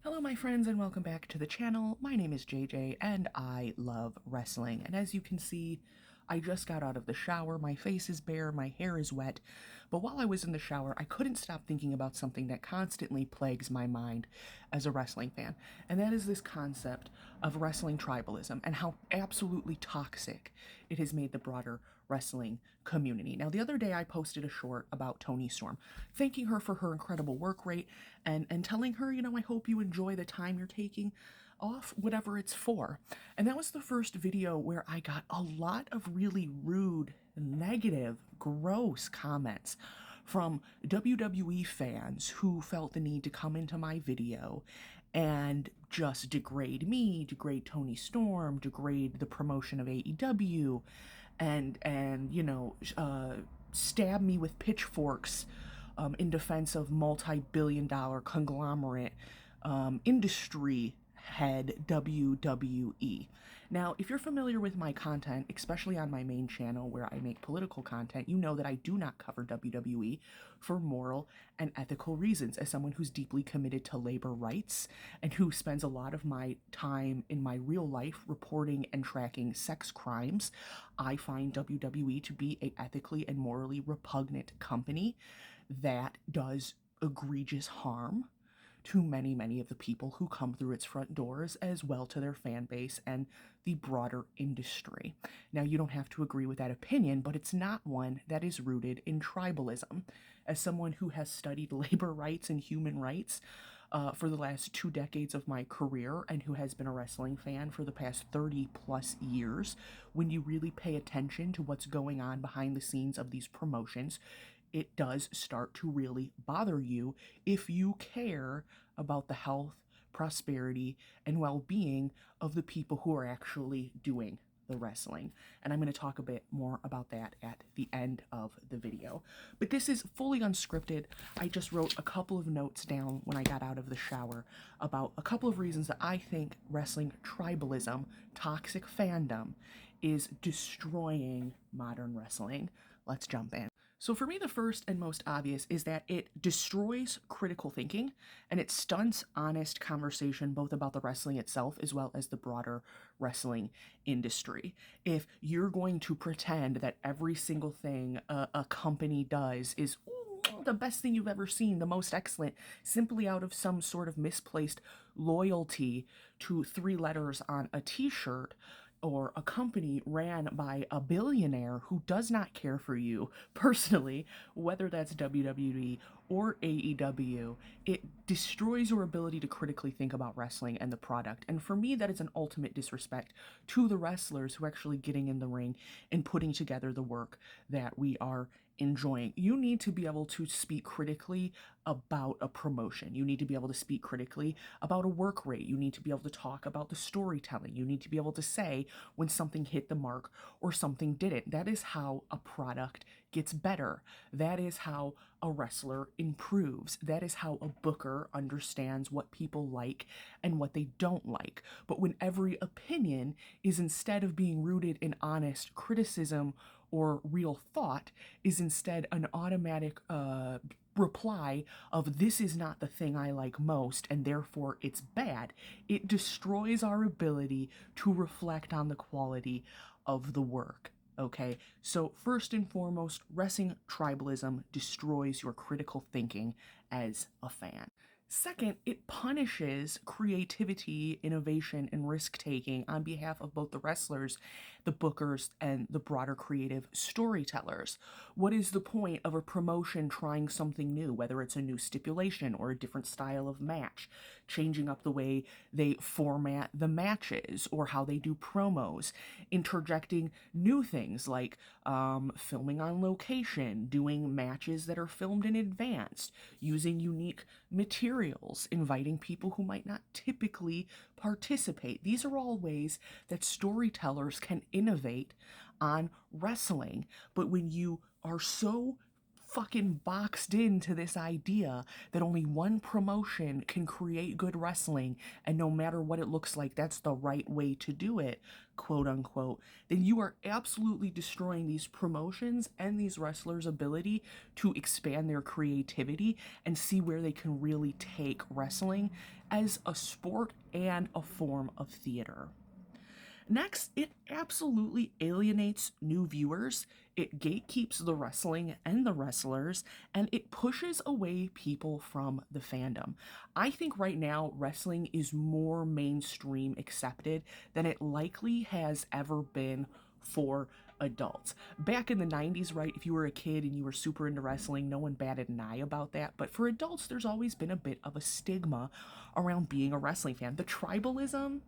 Hello my friends and welcome back to the channel. My name is JJ and I love wrestling. And as you can see, I just got out of the shower, my face is bare, my hair is wet, but while I was in the shower, I couldn't stop thinking about something that constantly plagues my mind as a wrestling fan, and that is this concept of wrestling tribalism and how absolutely toxic it has made the broader wrestling community. Now, the other day I posted a short about Toni Storm, thanking her for her incredible work rate and telling her, I hope you enjoy the time you're taking off, whatever it's for. And that was the first video where I got a lot of really rude, negative, gross comments from WWE fans who felt the need to come into my video and just degrade me, degrade Toni Storm, degrade the promotion of AEW, and stab me with pitchforks in defense of multi-billion-dollar conglomerate industry head WWE. Now, if you're familiar with my content, especially on my main channel where I make political content, you know that I do not cover WWE for moral and ethical reasons. As someone who's deeply committed to labor rights and who spends a lot of my time in my real life reporting and tracking sex crimes, I find WWE to be a ethically and morally repugnant company that does egregious harm to many of the people who come through its front doors, as well to their fan base and the broader industry. Now, you don't have to agree with that opinion, but it's not one that is rooted in tribalism. As someone who has studied labor rights and human rights for the last 2 decades of my career and who has been a wrestling fan for the past 30 plus years, when you really pay attention to what's going on behind the scenes of these promotions, it does start to really bother you if you care about the health, prosperity, and well-being of the people who are actually doing the wrestling. And I'm going to talk a bit more about that at the end of the video. But this is fully unscripted. I just wrote a couple of notes down when I got out of the shower about a couple of reasons that I think wrestling tribalism, toxic fandom, is destroying modern wrestling. Let's jump in. So for me, the first and most obvious is that it destroys critical thinking and it stunts honest conversation both about the wrestling itself as well as the broader wrestling industry. If you're going to pretend that every single thing a company does is the best thing you've ever seen, the most excellent, simply out of some sort of misplaced loyalty to 3 letters on a t-shirt, or a company ran by a billionaire who does not care for you personally, whether that's WWE or AEW, it destroys your ability to critically think about wrestling and the product. And for me, that is an ultimate disrespect to the wrestlers who are actually getting in the ring and putting together the work that we are enjoying. You need to be able to speak critically about a promotion. You need to be able to speak critically about a work rate. You need to be able to talk about the storytelling. You need to be able to say when something hit the mark or something didn't. That is how a product gets better. That is how a wrestler improves. That is how a booker understands what people like and what they don't like. But when every opinion is, instead of being rooted in honest criticism or real thought, is instead an automatic reply of "this is not the thing I like most and therefore it's bad," it destroys our ability to reflect on the quality of the work. Okay, so first and foremost, wrestling tribalism destroys your critical thinking as a fan. Second, it punishes creativity, innovation, and risk-taking on behalf of both the wrestlers, the bookers, and the broader creative storytellers. What is the point of a promotion trying something new, whether it's a new stipulation or a different style of match, changing up the way they format the matches or how they do promos, interjecting new things like filming on location, doing matches that are filmed in advance, using unique materials, inviting people who might not typically participate. These are all ways that storytellers can innovate on wrestling. But when you are so fucking boxed into this idea that only one promotion can create good wrestling, and no matter what it looks like, that's the right way to do it, quote unquote, then you are absolutely destroying these promotions and these wrestlers' ability to expand their creativity and see where they can really take wrestling as a sport and a form of theater. Next, it absolutely alienates new viewers, it gatekeeps the wrestling and the wrestlers, and it pushes away people from the fandom. I think right now wrestling is more mainstream accepted than it likely has ever been for adults. Back in the 90s, right, if you were a kid and you were super into wrestling, no one batted an eye about that. But for adults, there's always been a bit of a stigma around being a wrestling fan. The tribalism,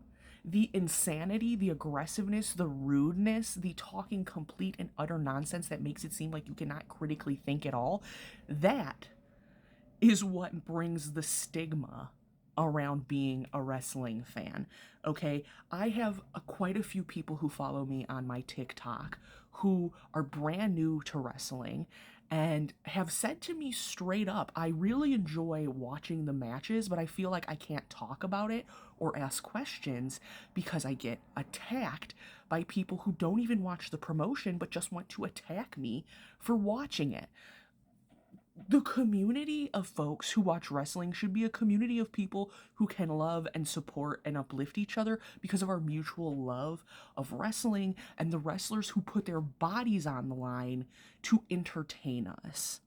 the insanity, the aggressiveness, the rudeness, the talking complete and utter nonsense that makes it seem like you cannot critically think at all, that is what brings the stigma around being a wrestling fan. Okay, I have quite a few people who follow me on my TikTok who are brand new to wrestling and have said to me straight up, I really enjoy watching the matches, but I feel like I can't talk about it or ask questions because I get attacked by people who don't even watch the promotion but just want to attack me for watching it. The community of folks who watch wrestling should be a community of people who can love and support and uplift each other because of our mutual love of wrestling and the wrestlers who put their bodies on the line to entertain us.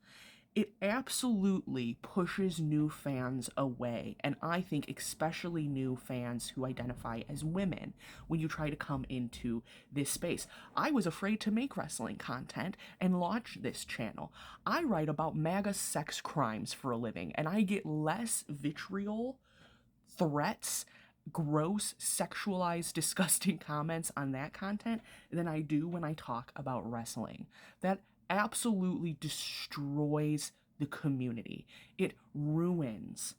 It absolutely pushes new fans away, and I think especially new fans who identify as women when you try to come into this space. I was afraid to make wrestling content and launch this channel. I write about MAGA sex crimes for a living, and I get less vitriol, threats, gross, sexualized, disgusting comments on that content than I do when I talk about wrestling. That absolutely destroys the community. It ruins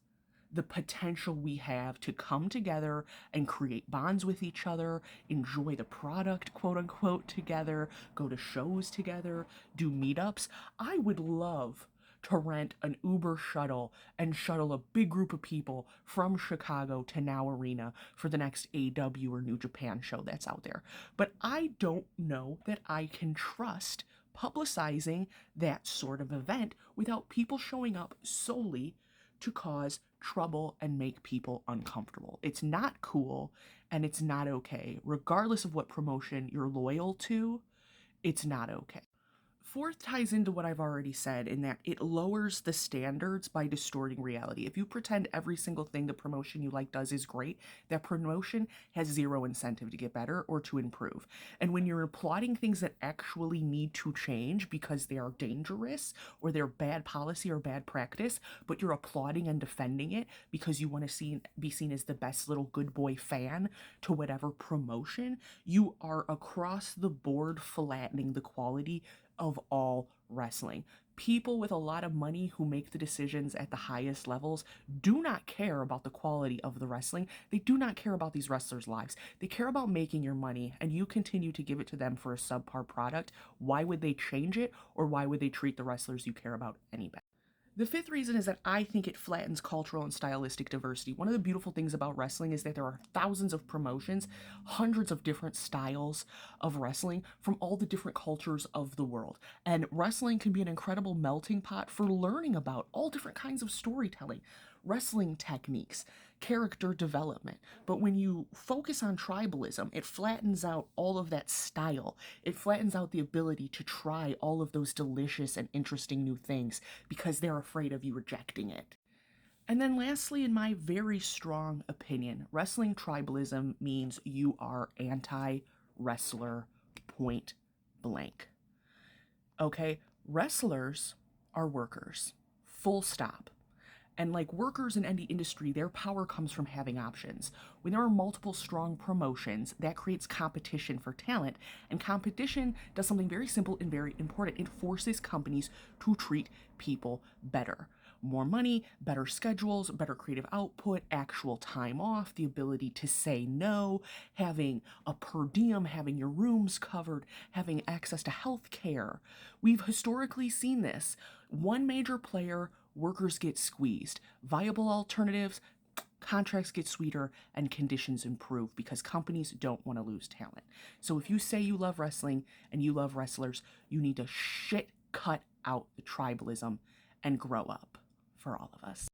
the potential we have to come together and create bonds with each other, enjoy the product, quote unquote, together, go to shows together, do meetups. I would love to rent an Uber shuttle and shuttle a big group of people from Chicago to Now Arena for the next AW or New Japan show that's out there. But I don't know that I can trust publicizing that sort of event without people showing up solely to cause trouble and make people uncomfortable. It's not cool and it's not okay. Regardless of what promotion you're loyal to, it's not okay. Fourth ties into what I've already said in that it lowers the standards by distorting reality. If you pretend every single thing the promotion you like does is great, that promotion has zero incentive to get better or to improve. And when you're applauding things that actually need to change because they are dangerous or they're bad policy or bad practice, but you're applauding and defending it because you want to be seen as the best little good boy fan to whatever promotion, you are across the board flattening the quality of all wrestling. People with a lot of money who make the decisions at the highest levels do not care about the quality of the wrestling. They do not care about these wrestlers' lives. They care about making your money, and you continue to give it to them for a subpar product. Why would they change it, or why would they treat the wrestlers you care about any better? The fifth reason is that I think it flattens cultural and stylistic diversity. One of the beautiful things about wrestling is that there are thousands of promotions, hundreds of different styles of wrestling from all the different cultures of the world. And wrestling can be an incredible melting pot for learning about all different kinds of storytelling, wrestling techniques, character development. But when you focus on tribalism, it flattens out all of that style. It flattens out the ability to try all of those delicious and interesting new things because they're afraid of you rejecting it. And then lastly, in my very strong opinion, wrestling tribalism means you are anti-wrestler, point blank. Okay? Wrestlers are workers. Full stop. And like workers in any industry, their power comes from having options. When there are multiple strong promotions, that creates competition for talent. And competition does something very simple and very important. It forces companies to treat people better. more money, better schedules, better creative output, actual time off, the ability to say no, having a per diem, having your rooms covered, having access to health care. We've historically seen this. One major player, workers get squeezed. Viable alternatives, contracts get sweeter and conditions improve because companies don't want to lose talent. So if you say you love wrestling and you love wrestlers, you need to cut out the tribalism and grow up for all of us.